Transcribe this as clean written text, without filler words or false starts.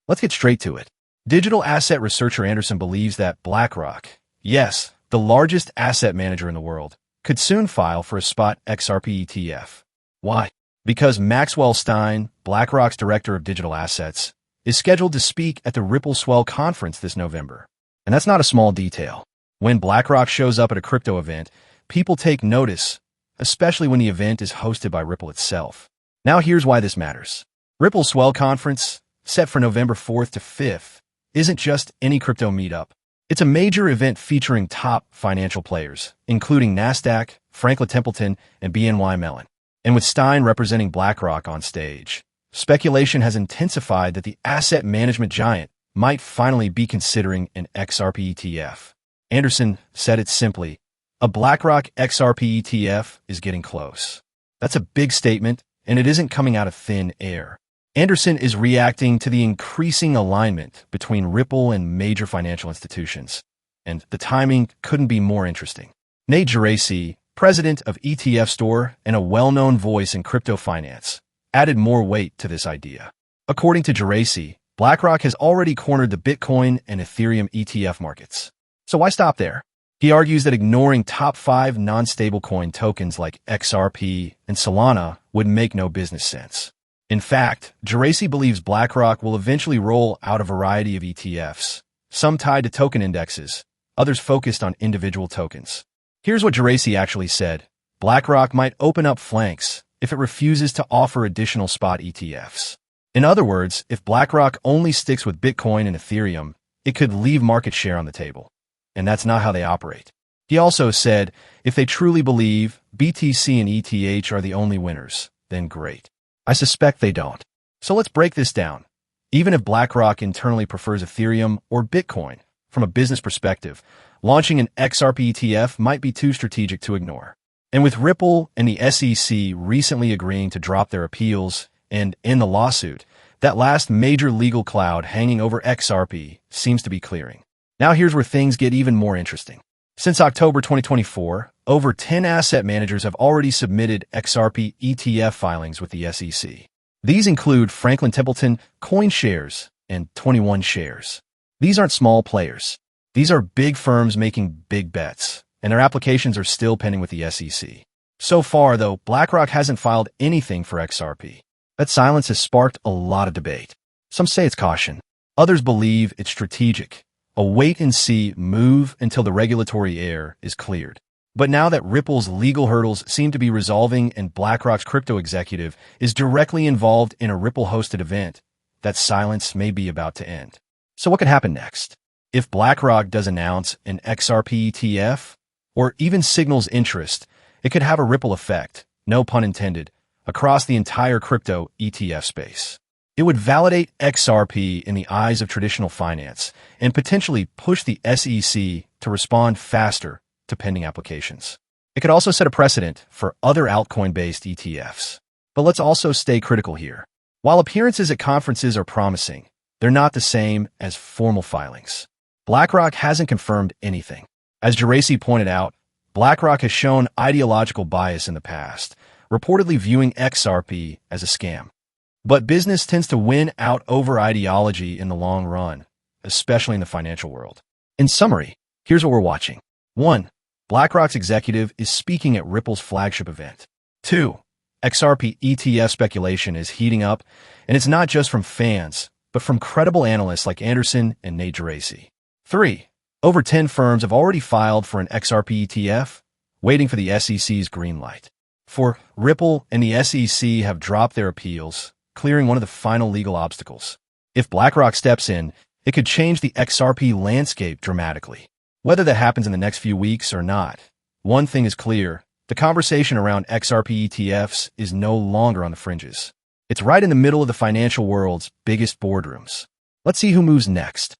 Let's get straight to it. Digital asset researcher Anderson believes that BlackRock, yes, the largest asset manager in the world, could soon file for a spot XRP ETF. Why? Because Maxwell Stein, BlackRock's director of digital assets, is scheduled to speak at the Ripple Swell conference this November. And that's not a small detail. When BlackRock shows up at a crypto event, people take notice, especially when the event is hosted by Ripple itself. Now here's why this matters. Ripple Swell conference, set for November 4th to 5th, isn't just any crypto meetup. It's a major event featuring top financial players, including Nasdaq, Franklin Templeton, and BNY Mellon. And with Stein representing BlackRock on stage, speculation has intensified that the asset management giant might finally be considering an XRP ETF. Anderson said it simply, a BlackRock XRP ETF is getting close. That's a big statement, and it isn't coming out of thin air. Anderson is reacting to the increasing alignment between Ripple and major financial institutions, and the timing couldn't be more interesting. Nate Geraci, president of ETF Store and a well-known voice in crypto finance, added more weight to this idea. According to Geraci, BlackRock has already cornered the Bitcoin and Ethereum ETF markets. So why stop there? He argues that ignoring top 5 non-stablecoin tokens like XRP and Solana would make no business sense. In fact, Geraci believes BlackRock will eventually roll out a variety of ETFs, some tied to token indexes, others focused on individual tokens. Here's what Geraci actually said. BlackRock might open up flanks if it refuses to offer additional spot ETFs. In other words, if BlackRock only sticks with Bitcoin and Ethereum, it could leave market share on the table. And that's not how they operate. He also said, if they truly believe BTC and ETH are the only winners, then great. I suspect they don't. So let's break this down. Even if BlackRock internally prefers Ethereum or Bitcoin, from a business perspective, launching an XRP ETF might be too strategic to ignore. And with Ripple and the SEC recently agreeing to drop their appeals and end the lawsuit, that last major legal cloud hanging over XRP seems to be clearing. Now here's where things get even more interesting. Since October 2024, over 10 asset managers have already submitted XRP ETF filings with the SEC. These include Franklin Templeton, CoinShares, and 21 Shares. These aren't small players. These are big firms making big bets, and their applications are still pending with the SEC. So far, though, BlackRock hasn't filed anything for XRP. That silence has sparked a lot of debate. Some say it's caution. Others believe it's strategic. A wait-and-see move until the regulatory air is cleared. But now that Ripple's legal hurdles seem to be resolving and BlackRock's crypto executive is directly involved in a Ripple-hosted event, that silence may be about to end. So what could happen next? If BlackRock does announce an XRP ETF, or even signals interest, it could have a ripple effect, no pun intended, across the entire crypto ETF space. It would validate XRP in the eyes of traditional finance and potentially push the SEC to respond faster to pending applications. It could also set a precedent for other altcoin-based ETFs. But let's also stay critical here. While appearances at conferences are promising, they're not the same as formal filings. BlackRock hasn't confirmed anything. As Geraci pointed out, BlackRock has shown ideological bias in the past, reportedly viewing XRP as a scam. But business tends to win out over ideology in the long run, especially in the financial world. In summary, here's what we're watching. 1. BlackRock's executive is speaking at Ripple's flagship event. 2. XRP ETF speculation is heating up, and it's not just from fans, but from credible analysts like Anderson and Nate Geraci. 3. Over 10 firms have already filed for an XRP ETF, waiting for the SEC's green light. 4. Ripple and the SEC have dropped their appeals, clearing one of the final legal obstacles. If BlackRock steps in, it could change the XRP landscape dramatically. Whether that happens in the next few weeks or not, one thing is clear. The conversation around XRP ETFs is no longer on the fringes. It's right in the middle of the financial world's biggest boardrooms. Let's see who moves next.